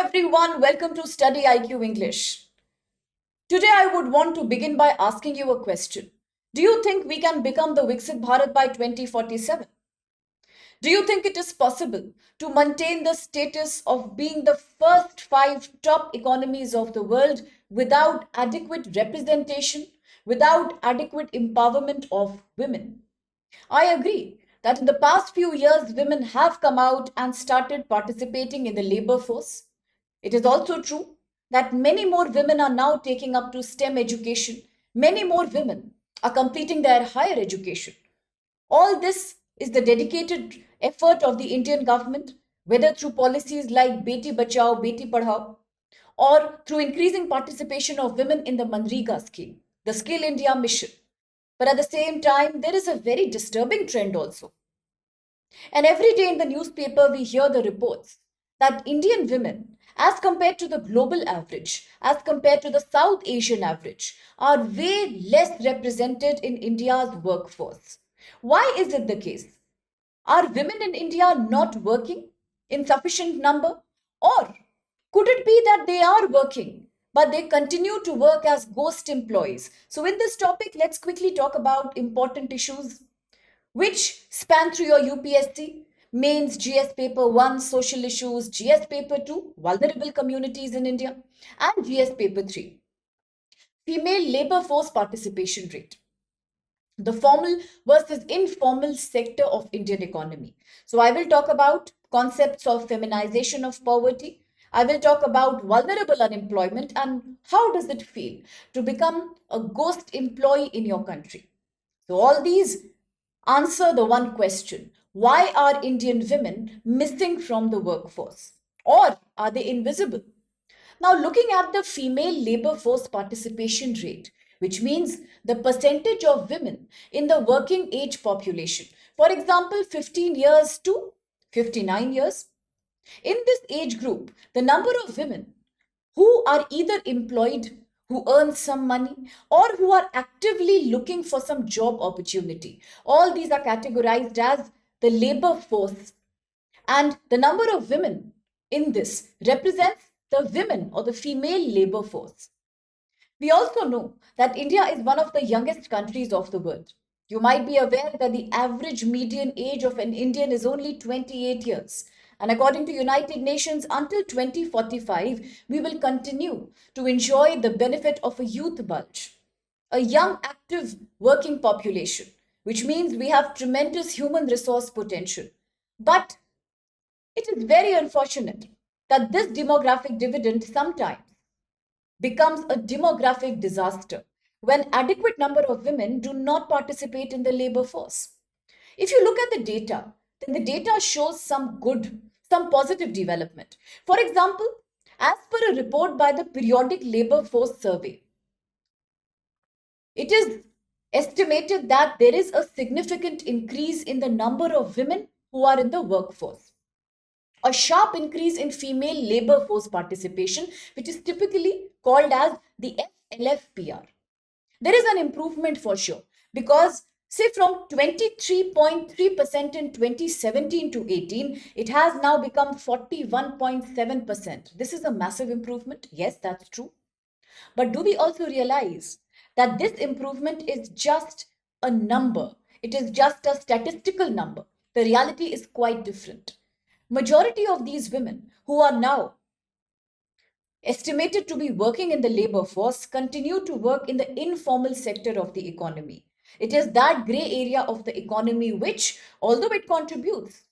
everyone, welcome to Study IQ English. Today I would want to begin by asking you a question. Do you think we can become the Viksit Bharat by 2047? Do you think it is possible to maintain the status of being the first five top economies of the world without adequate representation, without adequate empowerment of women? I agree that in the past few years, women have come out and started participating in the labor force. It is also true that many more women are now taking up to STEM education. Many more women are completing their higher education. All this is the dedicated effort of the Indian government, whether through policies like Beti Bachao, Beti Padhao, or through increasing participation of women in the Manrega scheme, the Skill India mission. But at the same time, there is a very disturbing trend also. And every day in the newspaper, we hear the reports that Indian women, as compared to the global average, as compared to the South Asian average, are way less represented in India's workforce. Why is it the case? Are women in India not working in sufficient number? Or could it be that they are working, but they continue to work as ghost employees? So, in this topic, let's quickly talk about important issues which span through your UPSC, mains, GS paper 1, social issues, GS paper 2, vulnerable communities in India, and GS paper 3, female labor force participation rate, the formal versus informal sector of Indian economy. So I will talk about concepts of feminization of poverty. I will talk about vulnerable unemployment and how does it feel to become a ghost employee in your country. So all these answer the one question: why are Indian women missing from the workforce? Or are they invisible? Now, looking at the female labor force participation rate, which means the percentage of women in the working age population, for example, 15 years to 59 years. In this age group, the number of women who are either employed, who earn some money, or who are actively looking for some job opportunity, all these are categorized as the labor force. And the number of women in this represents the women or the female labor force. We also know that India is one of the youngest countries of the world. You might be aware that the average median age of an Indian is only 28 years. And according to United Nations, until 2045, we will continue to enjoy the benefit of a youth bulge, a young active working population, which means we have tremendous human resource potential. But it is very unfortunate that this demographic dividend sometimes becomes a demographic disaster when adequate number of women do not participate in the labor force. If you look at the data, then the data shows some good, some positive development. For example, as per a report by the Periodic Labor Force Survey, it is estimated that there is a significant increase in the number of women who are in the workforce. A sharp increase in female labor force participation, which is typically called as the FLFPR. There is an improvement for sure because, say, from 23.3% in 2017 to 18, it has now become 41.7%. This is a massive improvement. Yes, that's true. But do we also realize that this improvement is just a number? It is just a statistical number. The reality is quite different. Majority of these women who are now estimated to be working in the labor force continue to work in the informal sector of the economy. It is that gray area of the economy which, although it contributes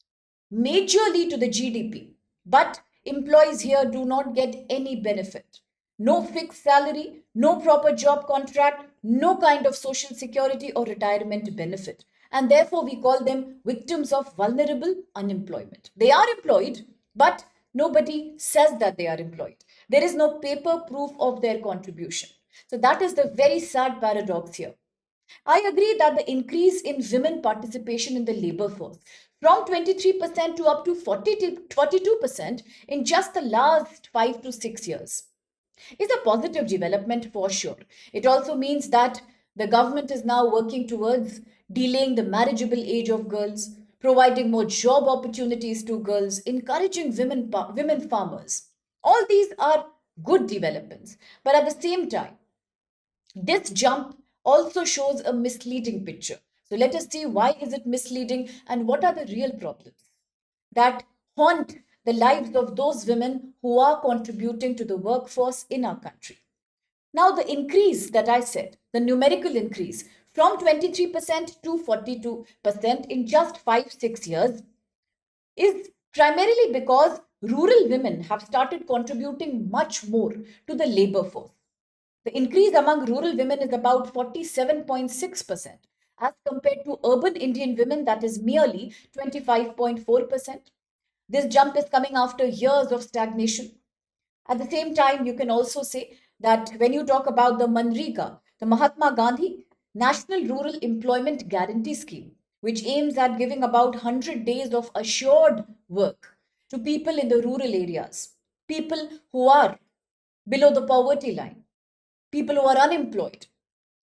majorly to the GDP, but employees here do not get any benefit. No fixed salary, no proper job contract, no kind of social security or retirement benefit. And therefore, we call them victims of vulnerable unemployment. They are employed, but nobody says that they are employed. There is no paper proof of their contribution. So that is the very sad paradox here. I agree that the increase in women participation in the labor force from 23% to up to 42% in just the last 5 to 6 years is a positive development for sure. It also means that the government is now working towards delaying the marriageable age of girls, providing more job opportunities to girls, encouraging women farmers. All these are good developments. But at the same time, this jump also shows a misleading picture. So let us see why is it misleading and what are the real problems that haunt the lives of those women who are contributing to the workforce in our country. Now, the increase that I said, the numerical increase from 23% to 42% in just 5-6 years is primarily because rural women have started contributing much more to the labor force. The increase among rural women is about 47.6% as compared to urban Indian women, that is merely 25.4%. This jump is coming after years of stagnation. At the same time, you can also say that when you talk about the Manrega, the Mahatma Gandhi National Rural Employment Guarantee Scheme, which aims at giving about 100 days of assured work to people in the rural areas, people who are below the poverty line, people who are unemployed.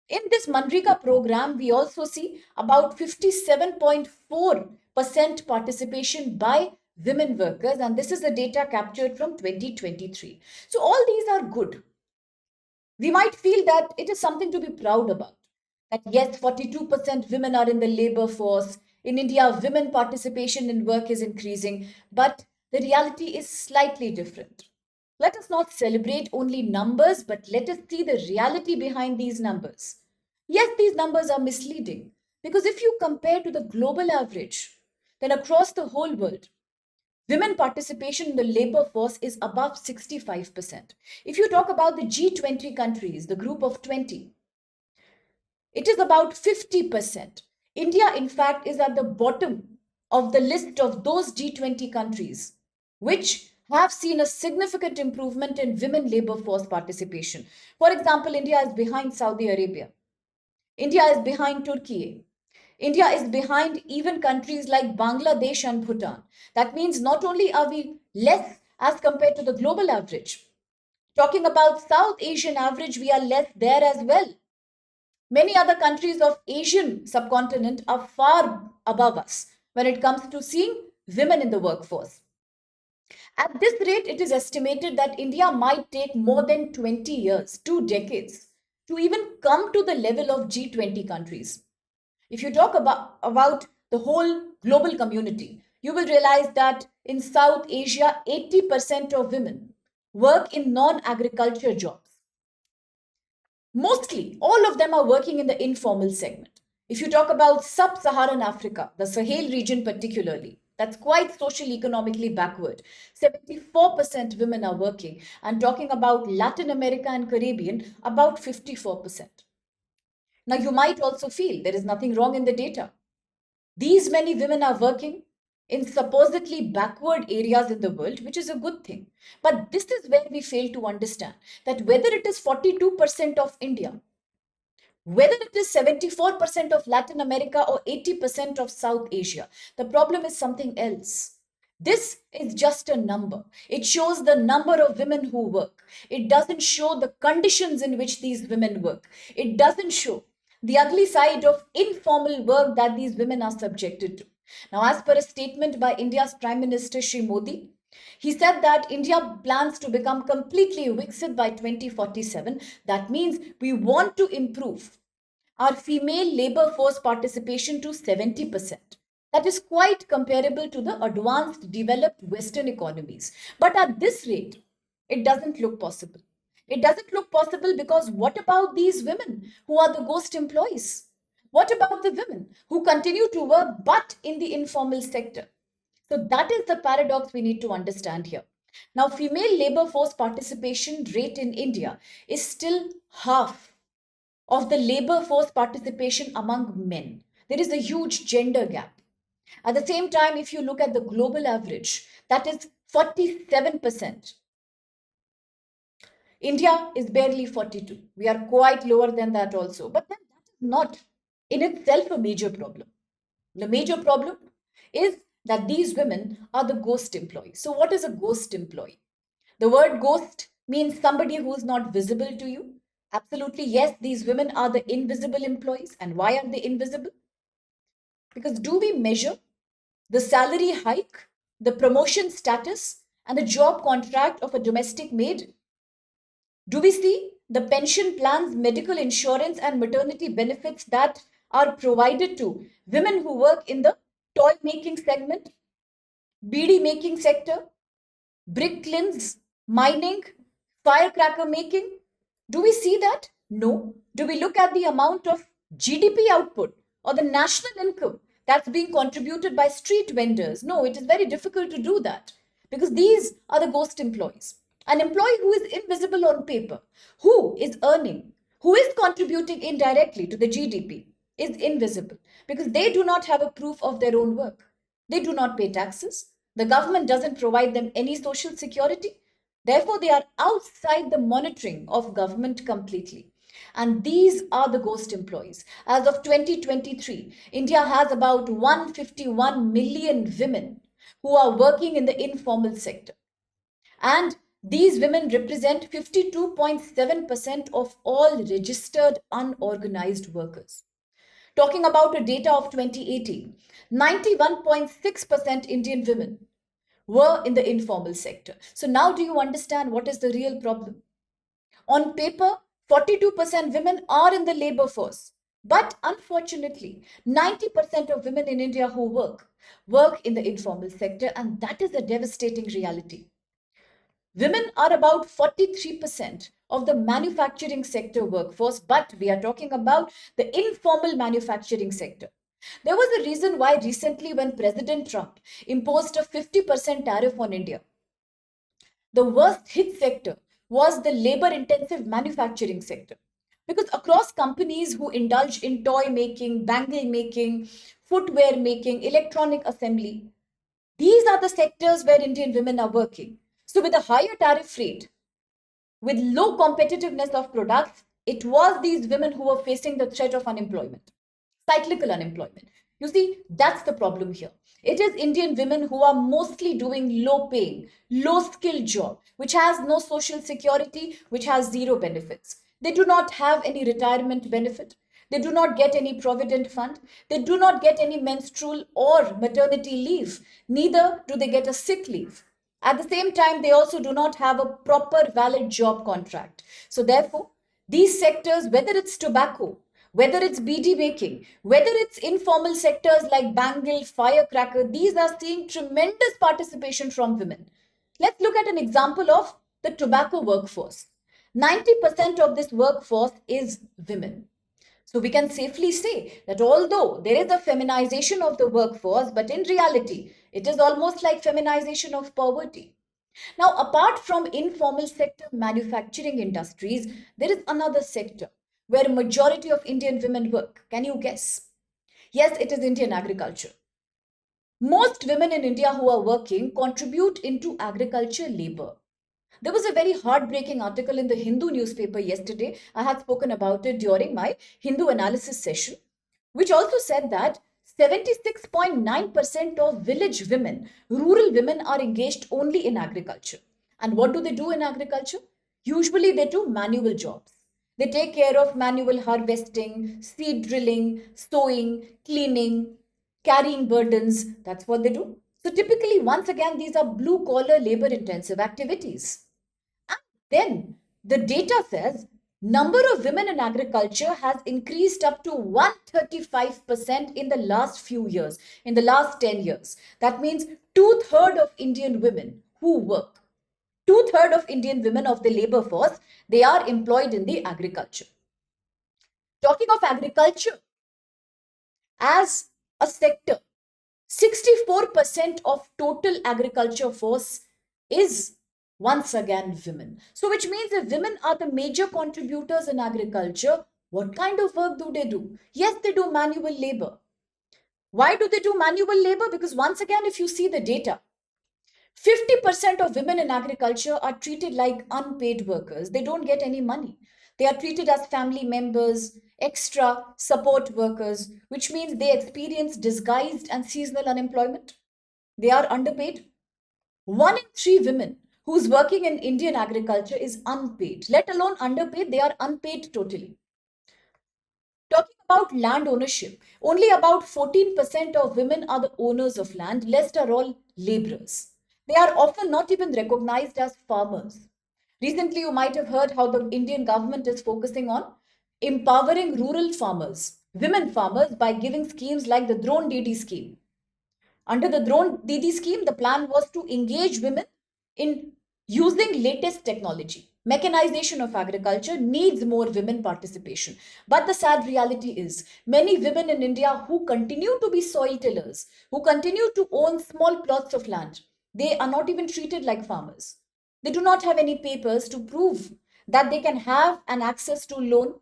In this Manrega program, we also see about 57.4% participation by women workers, and this is the data captured from 2023. So, all these are good. We might feel that it is something to be proud about. That yes, 42% women are in the labor force. In India, women participation in work is increasing, but the reality is slightly different. Let us not celebrate only numbers, but let us see the reality behind these numbers. Yes, these numbers are misleading because if you compare to the global average, then across the whole world, women participation in the labor force is above 65%. If you talk about the G20 countries, the group of 20, it is about 50%. India, in fact, is at the bottom of the list of those G20 countries, which have seen a significant improvement in women labor force participation. For example, India is behind Saudi Arabia. India is behind Turkey. India is behind even countries like Bangladesh and Bhutan. That means not only are we less as compared to the global average, talking about South Asian average, we are less there as well. Many other countries of Asian subcontinent are far above us when it comes to seeing women in the workforce. At this rate, it is estimated that India might take more than 20 years, 2 decades, to even come to the level of G20 countries. If you talk about the whole global community, you will realize that in South Asia, 80% of women work in non agriculture jobs. Mostly, all of them are working in the informal segment. If you talk about sub Saharan Africa, the Sahel region particularly, that's quite socially economically backward. 74% women are working, and talking about Latin America and Caribbean, about 54%. Now, you might also feel there is nothing wrong in the data. These many women are working in supposedly backward areas in the world, which is a good thing. But this is where we fail to understand that whether it is 42% of India, whether it is 74% of Latin America or 80% of South Asia, the problem is something else. This is just a number. It shows the number of women who work. It doesn't show the conditions in which these women work. It doesn't show the ugly side of informal work that these women are subjected to. Now, as per a statement by India's Prime Minister Shri Modi, he said that India plans to become completely Viksit by 2047. That means we want to improve our female labor force participation to 70%. That is quite comparable to the advanced developed Western economies. But at this rate, it doesn't look possible. It doesn't look possible because what about these women who are the ghost employees? What about the women who continue to work but in the informal sector? So that is the paradox we need to understand here. Now, female labor force participation rate in India is still half of the labor force participation among men. There is a huge gender gap. At the same time, if you look at the global average, that is 47%. India is barely 42. We are quite lower than that also. But then that is not in itself a major problem. The major problem is that these women are the ghost employees. So, what is a ghost employee? The word ghost means somebody who is not visible to you. Absolutely, yes, these women are the invisible employees. And why are they invisible? Because do we measure the salary hike, the promotion status, and the job contract of a domestic maid? Do we see the pension plans, medical insurance, and maternity benefits that are provided to women who work in the toy making segment, beady making sector, brick kilns, mining, firecracker making? Do we see that? No. Do we look at the amount of GDP output or the national income that's being contributed by street vendors? No, it is very difficult to do that because these are the ghost employees. An employee who is invisible on paper, who is earning, who is contributing indirectly to the GDP, is invisible because they do not have a proof of their own work. They do not pay taxes. The government doesn't provide them any social security. Therefore, they are outside the monitoring of government completely. And these are the ghost employees. As of 2023, India has about 151 million women who are working in the informal sector. And these women represent 52.7% of all registered unorganized workers. Talking about a data of 2018, 91.6% Indian women were in the informal sector. So now do you understand what is the real problem? On paper, 42% women are in the labor force. But unfortunately, 90% of women in India who work in the informal sector, and that is a devastating reality. Women are about 43% of the manufacturing sector workforce, but we are talking about the informal manufacturing sector. There was a reason why recently, when President Trump imposed a 50% tariff on India, the worst hit sector was the labor intensive manufacturing sector. Because across companies who indulge in toy making, bangle making, footwear making, electronic assembly, these are the sectors where Indian women are working. So, with a higher tariff rate, with low competitiveness of products, it was these women who were facing the threat of unemployment, cyclical unemployment. You see, that's the problem here. It is Indian women who are mostly doing low paying, low skilled job, which has no social security, which has zero benefits. They do not have any retirement benefit. They do not get any provident fund. They do not get any menstrual or maternity leave. Neither do they get a sick leave. At the same time, they also do not have a proper valid job contract. So therefore, these sectors, whether it's tobacco, whether it's beady making, whether it's informal sectors like bangle, firecracker, these are seeing tremendous participation from women. Let's look at an example of the tobacco workforce. 90% of this workforce is women. So we can safely say that although there is a feminization of the workforce, but in reality, it is almost like feminization of poverty. Now, apart from informal sector manufacturing industries, there is another sector where a majority of Indian women work. Can you guess? Yes, it is Indian agriculture. Most women in India who are working contribute into agriculture labor. There was a very heartbreaking article in the Hindu newspaper yesterday. I had spoken about it during my Hindu analysis session, which also said that 76.9% of village women, rural women, are engaged only in agriculture. And what do they do in agriculture? Usually they do manual jobs. They take care of manual harvesting, seed drilling, sowing, cleaning, carrying burdens. That's what they do. So typically, once again, these are blue collar labor intensive activities. Then the data says number of women in agriculture has increased up to 135% in the last few years, in the last 10 years. That means two-thirds of Indian women who work, two-thirds of Indian women of the labor force, they are employed in the agriculture. Talking of agriculture as a sector, 64% of total agriculture force is once again women. So, which means if women are the major contributors in agriculture, what kind of work do they do? Yes, they do manual labor. Why do they do manual labor? Because once again, if you see the data, 50% of women in agriculture are treated like unpaid workers. They don't get any money. They are treated as family members, extra support workers, which means they experience disguised and seasonal unemployment. They are underpaid. 1 in 3 women who's working in Indian agriculture is unpaid, let alone underpaid, they are unpaid totally. Talking about land ownership, only about 14% of women are the owners of land, rest are all laborers. They are often not even recognized as farmers. Recently, you might have heard how the Indian government is focusing on empowering rural farmers, women farmers, by giving schemes like the Drone DD scheme. Under the Drone DD scheme, the plan was to engage women in using latest technology. Mechanization of agriculture needs more women participation. But the sad reality is, many women in India who continue to be soil tillers, who continue to own small plots of land, they are not even treated like farmers. They do not have any papers to prove that they can have an access to loan,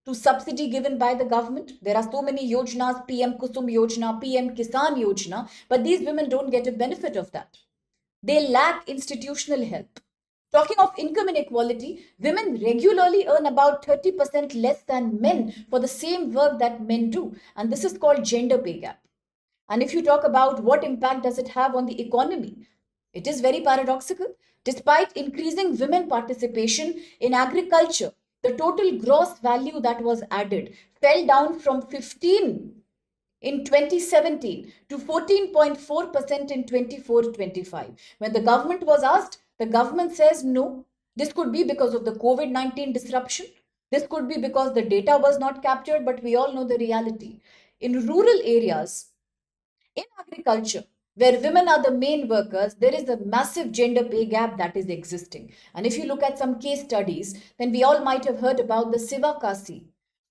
to subsidy given by the government. There are so many yojanas, PM Kusum Yojana, PM Kisan Yojana, but these women don't get a benefit of that. They lack institutional help. Talking of income inequality, women regularly earn about 30% less than men for the same work that men do, and this is called gender pay gap. And if you talk about what impact does it have on the economy, it is very paradoxical. Despite increasing women participation in agriculture, the total gross value that was added fell down from 15 in 2017 to 14.4% in 24-25. When the government was asked, the government says no. This could be because of the COVID-19 disruption. This could be because the data was not captured, but we all know the reality. In rural areas, in agriculture, where women are the main workers, there is a massive gender pay gap that is existing. And if you look at some case studies, then we all might have heard about the Sivakasi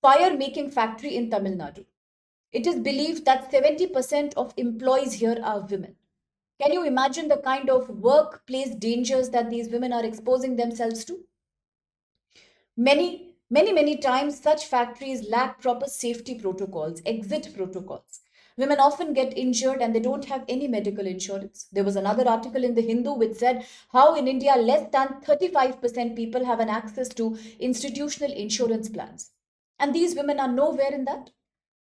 fire making factory in Tamil Nadu. It is believed that 70% of employees here are women. Can you imagine the kind of workplace dangers that these women are exposing themselves to? Many times, such factories lack proper safety protocols, exit protocols. Women often get injured and they don't have any medical insurance. There was another article in the Hindu which said how in India less than 35% people have an access to institutional insurance plans. And these women are nowhere in that.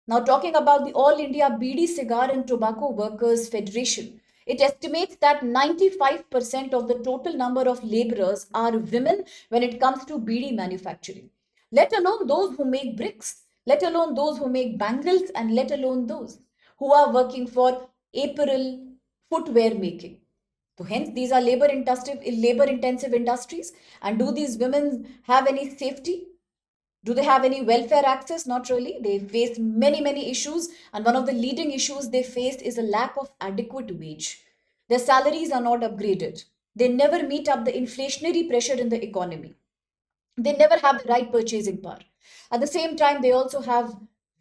Now, talking about the All India Beedi Cigar and Tobacco Workers Federation, it estimates that 95% of the total number of laborers are women when it comes to beedi manufacturing. Let alone those who make bricks, let alone those who make bangles, and let alone those who are working for apparel, footwear making. So hence, these are labor-intensive industries. And do these women have any safety? Do they have any welfare access? Not really. They face many issues, and one of the leading issues they face is a lack of adequate wage. Their salaries are not upgraded. They never meet up the inflationary pressure in the economy. They never have the right purchasing power. At the same time, they also have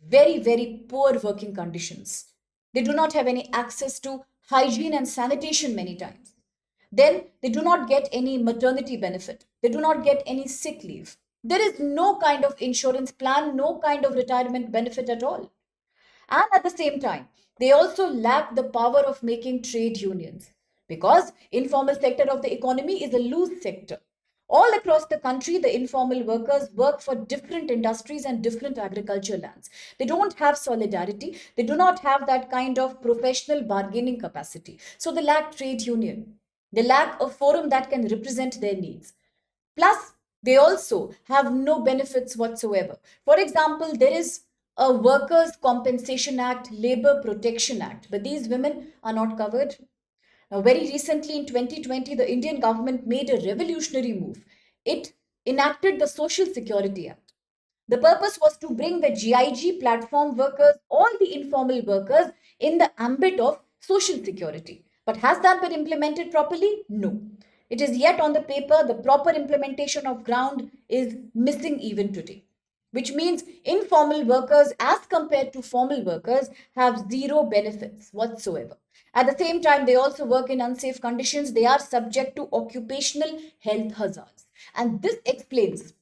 very poor working conditions. They do not have any access to hygiene and sanitation many times. Then they do not get any maternity benefit. They do not get any sick leave. There is no kind of insurance plan, no kind of retirement benefit at all. And at the same time, they also lack the power of making trade unions because informal sector of the economy is a loose sector. All across the country, the informal workers work for different industries and different agriculture lands. They don't have solidarity. They do not have that kind of professional bargaining capacity. So they lack trade union. They lack a forum that can represent their needs. Plus, they also have no benefits whatsoever. For example, there is a Workers' Compensation Act, Labor Protection Act, but these women are not covered. Now, very recently in 2020, the Indian government made a revolutionary move. It enacted the Social Security Act. The purpose was to bring the GIG platform workers, all the informal workers, in the ambit of social security. But has that been implemented properly? No. It is yet on the paper, the proper implementation of ground is missing even today. Which means informal workers, as compared to formal workers, have zero benefits whatsoever. At the same time, they also work in unsafe conditions. They are subject to occupational health hazards. And this explains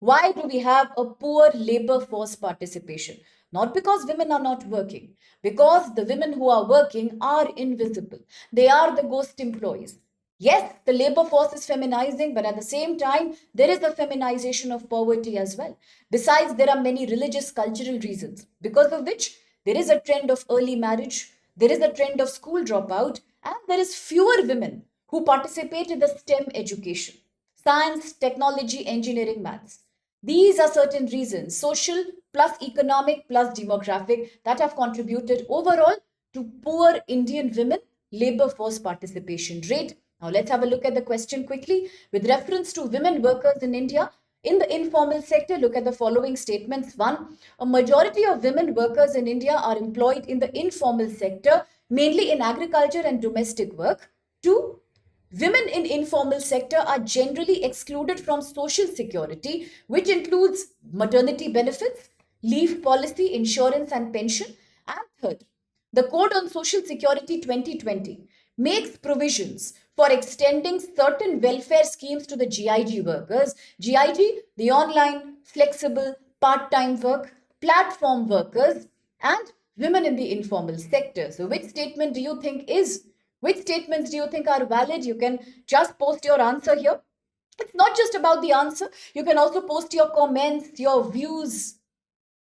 why do we have a poor labor force participation? Not because women are not working, because the women who are working are invisible. They are the ghost employees. Yes, the labor force is feminizing, but at the same time, there is a feminization of poverty as well. Besides, there are many religious, cultural reasons, because of which there is a trend of early marriage, there is a trend of school dropout, and there is fewer women who participate in the STEM education: science, technology, engineering, maths. These are certain reasons, social plus economic plus demographic, that have contributed overall to poor Indian women labor force participation rate. Now let's have a look at the question quickly. With reference to women workers in India, in the informal sector, look at the following statements. 1. A majority of women workers in India are employed in the informal sector, mainly in agriculture and domestic work. 2. Women in informal sector are generally excluded from social security, which includes maternity benefits, leave policy, insurance and pension. And third, the Code on Social Security 2020 makes provisions for extending certain welfare schemes to the GIG workers. GIG, the online, flexible, part-time work, platform workers, and women in the informal sector. So which statement do you think is which statements do you think are valid? You can just post your answer here. It's not just about the answer. You can also post your comments, your views,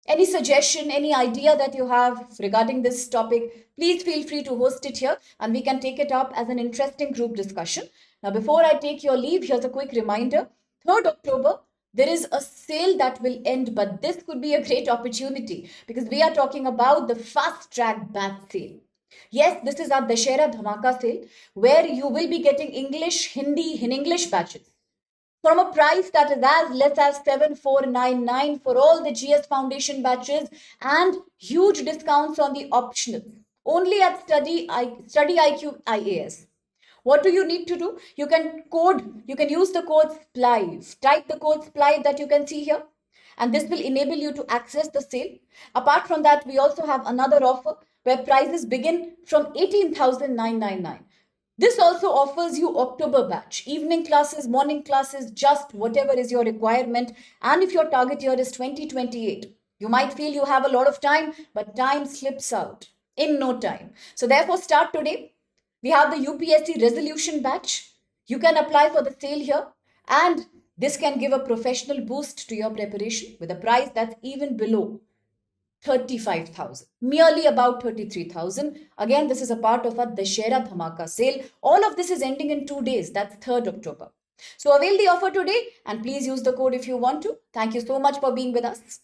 any suggestion, any idea that you have regarding this topic. Please feel free to host it here and we can take it up as an interesting group discussion. Now, before I take your leave, here's a quick reminder. 3rd October, there is a sale that will end, but this could be a great opportunity because we are talking about the FastTrack batch sale. Yes, this is our Dashera Dhamaka sale where you will be getting English, Hindi, in English batches from a price that is as less as 7499 for all the GS Foundation batches and huge discounts on the optionals. Only at StudyIQ IAS. What do you need to do? You can use the code SPLIVE. Type the code SPLIVE that you can see here. And this will enable you to access the sale. Apart from that, we also have another offer where prices begin from 18,999. This also offers you October batch, evening classes, morning classes, just whatever is your requirement. And if your target year is 2028, you might feel you have a lot of time, but time slips out in no time. So therefore, start today. We have the UPSC resolution batch. You can apply for the sale here, and this can give a professional boost to your preparation with a price that's even below 35,000, merely about 33,000. Again, this is a part of our Dashera Dhamaka sale. All of this is ending in 2 days. That's 3rd October. So avail the offer today and please use the code if you want to. Thank you so much for being with us.